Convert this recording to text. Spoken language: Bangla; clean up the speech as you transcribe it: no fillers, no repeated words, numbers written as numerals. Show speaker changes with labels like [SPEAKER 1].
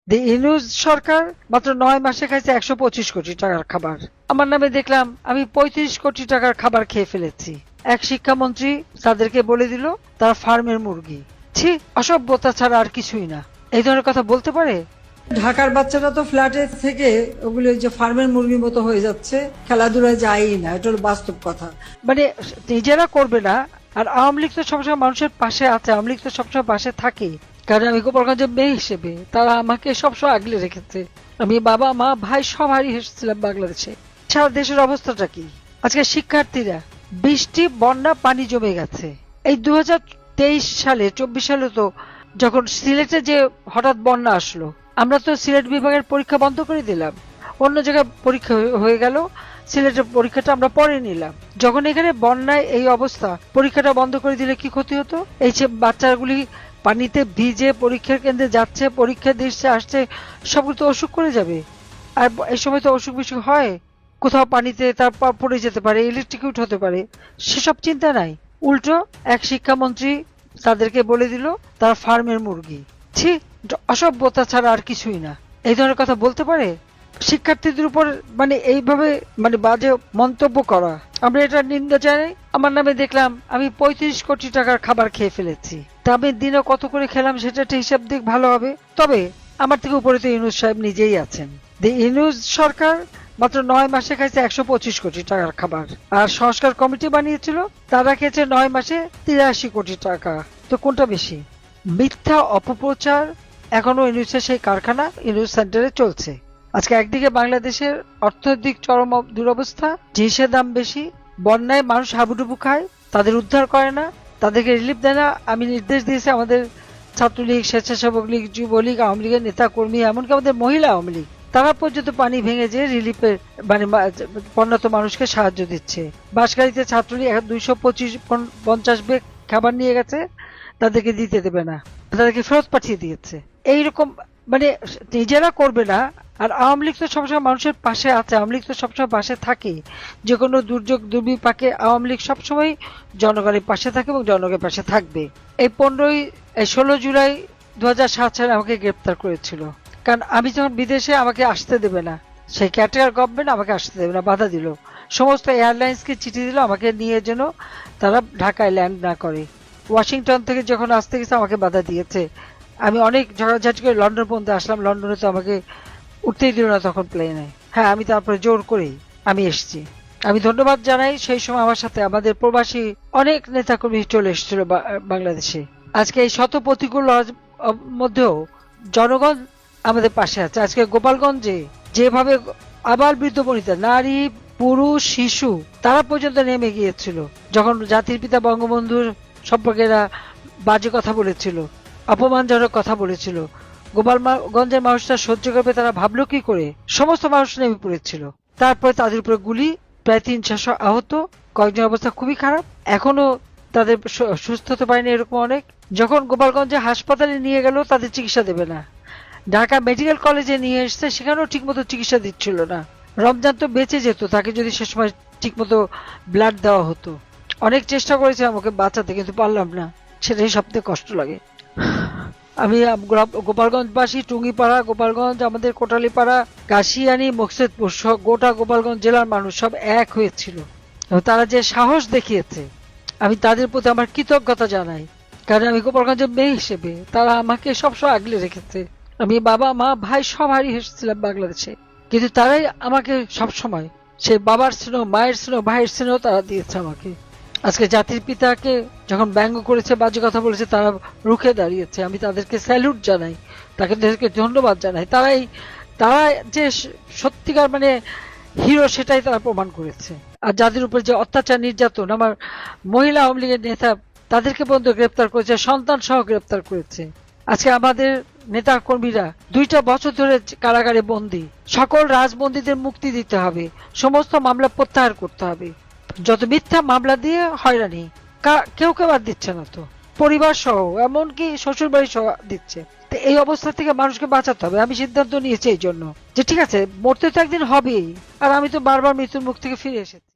[SPEAKER 1] ইউনূস সরকার মাত্র ৯ মাসে খাইছে ১২৫ কোটি টাকার খাবার। আমার নামে দেখলাম আমি ৩৫ কোটি টাকার খাবার খেয়ে ফেলেছি। এক শিক্ষামন্ত্রী তাদেরকে বলে দিল তারা ফার্মের মুরগি। ছি, অসভ্যতা ছাড়া আর কিছুই না। এই ধরনের কথা বলতে পারে?
[SPEAKER 2] ঢাকার বাচ্চারা তো ফ্ল্যাটে থেকে ওগুলো যে ফার্মের মুরগির মতো হয়ে যাচ্ছে, খেলাধুলায় যায়ই না, এটা হলো বাস্তব কথা।
[SPEAKER 1] মানে নিজেরা করবে না, আর আওয়ামী লীগ তো সবসময় মানুষের পাশে আছে, আওয়ামী লীগ তো সবসময় পাশে থাকে। কারণ আমি গোপালগঞ্জের মেয়ে হিসেবে তারা আমাকে সবসময় আগলে রেখেছে। আমি বাবা মা ভাই সব হারিয়ে এসেছিলাম বাংলাদেশে। সারা দেশের অবস্থাটা কি আজকে? শিক্ষার্থীরা বৃষ্টি বন্যা পানি জমে গেছে। এই 2023 সালে 24 সালে তো যখন সিলেটে যে হঠাৎ বন্যা আসলো, আমরা তো সিলেট বিভাগের পরীক্ষা বন্ধ করে দিলাম, অন্য জায়গায় পরীক্ষা হয়ে গেল, সিলেটের পরীক্ষাটা আমরা পরে নিলাম। যখন এখানে বন্যায় এই অবস্থা, পরীক্ষাটা বন্ধ করে দিলে কি ক্ষতি হতো? এই যে বাচ্চাগুলি পানিতে ভিজে পরীক্ষার কেন্দ্রে যাচ্ছে, পরীক্ষা দিচ্ছে আসছে, সবগুলো তো অসুখ করে যাবে। আর এই সময় তো অসুখ বিসুখ হয়, কোথাও পানিতে তার পড়ে যেতে পারে, ইলেকট্রিকিউট হতে পারে, সেসব চিন্তা নাই। উল্টো এক শিক্ষামন্ত্রী তাদেরকে বলে দিল তারা ফার্মের মুরগি। ছি, অসভ্যতা ছাড়া আর কিছুই না। এই ধরনের কথা বলতে পারে? শিক্ষার্থীদের উপর এইভাবে বাজে মন্তব্য করা, আমরা এটা নিন্দা জানাই। আমার নামে দেখলাম আমি ৩৫ কোটি টাকার খাবার খেয়ে ফেলেছি। তা আমি দিনে কত করে খেলাম সেটা একটা হিসাব দিক ভালো হবে। তবে আমার থেকে উপরে তো ইউনূস সাহেব নিজেই আছেন। ইউনূস সরকার মাত্র ৯ মাসে খাইছে ১২৫ কোটি টাকার খাবার, আর সংস্কার কমিটি বানিয়েছিল তারা খেয়েছে ৯ মাসে ৮৩ কোটি টাকা। তো কোনটা বেশি? মিথ্যা অপপ্রচার এখনো ইউনূসের সেই কারখানা ইউনূস সেন্টারে চলছে। আজকে একদিকে বাংলাদেশের অর্থনৈতিক চরম দুরবস্থা, জিনিসের দাম বেশি, বন্যায় মানুষ হাবুডুবু খায়, তাদের উদ্ধার করে না, তাদেরকে রিলিফ দেয় না। আমি নির্দেশ দিয়েছি আমাদের ছাত্রলীগ, স্বেচ্ছাসেবক লীগ, যুবলীগ, আওয়ামী লীগের নেতা কর্মী, এমনকি আমাদের মহিলা আওয়ামী লীগ, তারা পর্যন্ত পানি ভেঙে যে রিলিফের বন্যাত মানুষকে সাহায্য দিচ্ছে। বাঁশগাড়িতে ছাত্রলীগ 250 ব্যাগ খাবার নিয়ে গেছে, তাদেরকে দিতে দেবে না, তাদেরকে ফেরত পাঠিয়ে দিয়েছে। এইরকম নিজেরা করবে না, আর আওয়ামী লীগ তো সবসময় মানুষের পাশে আছে, আওয়ামী লীগ তো সবসময় পাশে থাকে। যে কোনো দুর্যোগ দুর্বিপাকে আওয়ামী লীগ সবসময় জনগণের পাশে থাকে এবং জনগণের পাশে থাকবে। এই 16 জুলাই 2007 সালে আমাকে গ্রেপ্তার করেছিল, কারণ আমি যখন বিদেশে আমাকে আসতে দেবে না, সেই ক্যাটার গভর্নমেন্ট আমাকে আসতে দেবে না, বাধা দিল। সমস্ত এয়ারলাইন্সকে চিঠি দিল আমাকে নিয়ে যেন তারা ঢাকায় ল্যান্ড না করে। ওয়াশিংটন থেকে যখন আসতে গেছে আমাকে বাধা দিয়েছে। আমি অনেক ঝগড়াঝাটি করে লন্ডন পর্যন্ত আসলাম, লন্ডনে তো আমাকে উঠতেই দিল না তখন প্লেনে। হ্যাঁ, আমি তারপরে জোর করেই আমি এসেছি। আমি ধন্যবাদ জানাই সেই সময় আমার সাথে আমাদের প্রবাসী অনেক নেতাকর্মী চলে এসেছিল বাংলাদেশে। আজকে এই শত প্রতিকূল মধ্যেও জনগণ আমাদের পাশে আছে। আজকে গোপালগঞ্জে যেভাবে আবাল বৃদ্ধ বনিতা, নারী পুরুষ শিশু তারা পর্যন্ত নেমে গিয়েছিল যখন জাতির পিতা বঙ্গবন্ধুর সম্পর্কে এরা বাজে কথা বলেছিল, অপমানজনক কথা বলেছিল। গোপালগঞ্জের মানুষরা সহ্য করবে তারা ভাবলো কি করে? সমস্ত মানুষ নেমে পড়েছিল। তারপরে তাদের উপরে গুলি, প্রায় 300-400 আহত, কয়েকজনের অবস্থা খুবই খারাপ, এখনো তাদের সুস্থ হতে পারেনি এরকম অনেক। যখন গোপালগঞ্জে হাসপাতালে নিয়ে গেল তাদের চিকিৎসা দেবে না, ঢাকা মেডিকেল কলেজে নিয়ে এসছে সেখানেও ঠিকমতো চিকিৎসা দিচ্ছিল না। রমজান তো বেঁচে যেত তাকে যদি সে সময় ঠিকমতো ব্লাড দেওয়া হতো। অনেক চেষ্টা করেছে আমাকে বাঁচাতে, কিন্তু পারলাম না, সেটাই সবথেকে কষ্ট লাগে। আমি গোপালগঞ্জবাসী, টুঙ্গিপাড়া, গোপালগঞ্জ, আমাদের কোটালীপাড়া, কাশিয়ানী, মকসেদপুর, গোটা গোপালগঞ্জ জেলার মানুষ সব এক হয়েছিল এবং তারা যে সাহস দেখিয়েছে আমি তাদের প্রতি আমার কৃতজ্ঞতা জানাই। কারণ আমি গোপালগঞ্জের মেয়ে হিসেবে তারা আমাকে সবসময় আগলে রেখেছে। আমি বাবা মা ভাই সব হারিয়ে এসেছিলাম বাংলাদেশে, কিন্তু তারাই আমাকে সবসময় সে বাবার স্নেহ, মায়ের স্নেহ, ভাইয়ের স্নেহ তারা দিয়েছে আমাকে। আজকে জাতির পিতাকে যখন ব্যঙ্গ করেছে, বাজে কথা বলেছে, তারা রুখে দাঁড়িয়েছে। আমি তাদেরকে স্যালুট জানাই, তাদেরকে ধন্যবাদ জানাই। তারা যে সত্যিকার হিরো সেটাই তারা প্রমাণ করেছে। আর যাদের উপর যে অত্যাচার নির্যাতন, আমার মহিলা আওয়ামী লীগের নেতা তাদেরকে পর্যন্ত গ্রেপ্তার করেছে, সন্তান সহ গ্রেপ্তার করেছে। আজকে আমাদের নেতা কর্মীরা 2টা বছর ধরে কারাগারে বন্দী। সকল রাজবন্দীদের মুক্তি দিতে হবে, সমস্ত মামলা প্রত্যাহার করতে হবে। যত মিথ্যা মামলা দিয়ে হয়রানি, কেউ আর দিচ্ছে না, তো পরিবার সহ এমনকি শ্বশুর বাড়ি সহ দিচ্ছে। তো এই অবস্থা থেকে মানুষকে বাঁচাতে হবে। আমি সিদ্ধান্ত নিয়েছি এই জন্য যে ঠিক আছে, মরতে তো একদিন হবেই, আর আমি তো বারবার মৃত্যুর মুখ থেকে ফিরে এসেছি।